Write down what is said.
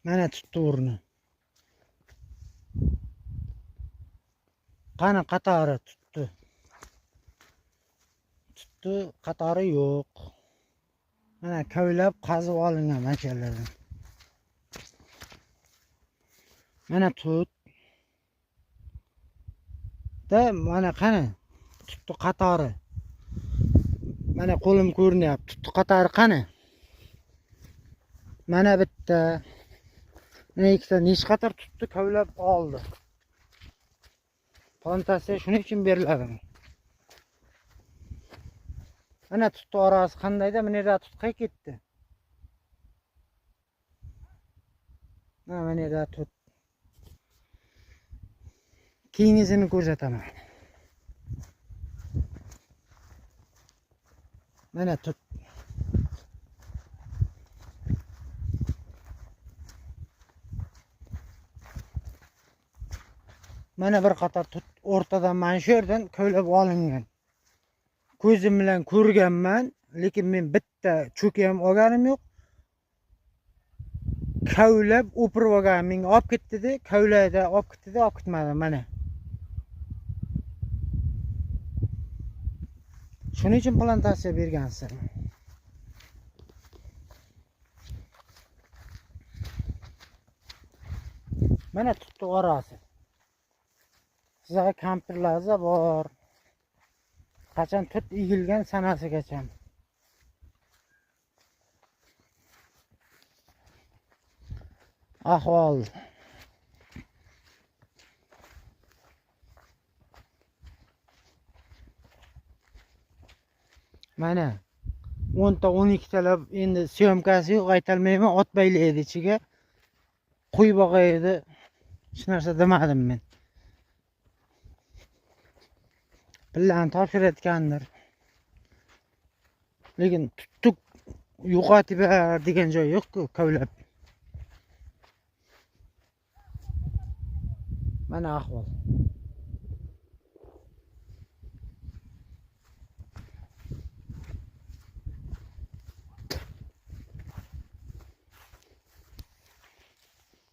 Mana tutdi o'rni. Qani qatori tutdi. Tutdi, qatori yo'q. Mana kavlab qazib olingan mashalardan. Mana tut. Da mana qani tutdi qatori. Mana qo'lim ko'rinyapti. Tutdi qatori qani? Mana bitta. Mana ikkita necha qator tutdi kavlab oldi. Plantatsiya shuning uchun beriladi. Mana tutdi orasi qandayda, mana yerda tutqa ketdi. Mana yerda tut. Keyingisini ko'rsataman. Mana tut. Mana bir qator tut o'rtadan mana shu yerdan kavlab olingan. Ko'zim bilan ko'rganman, lekin men bitta cho'ki ham olganim yo'q. Kavlab o'pirib olgan, menga olib ketdi-da, kavlayda olib ketdi-da, olib ketmadi mana. Shuning uchun plantatsiya bergansiz. Mana tutdi orasi. Sizga kampirlarga bor. Qachon tut egilgan sanasigacha. Ahvol. Mana 10 ta 12 talab endi syomkasi yo'q, aytolmayman, ot baylaydi ichiga. Qo'yib boqaydi. Hech narsa demadim men. Pillani topshirayotgandir. Lekin tuttuk yo'qotib degan joy yo'q-ku, kavlab. Mana ahvol.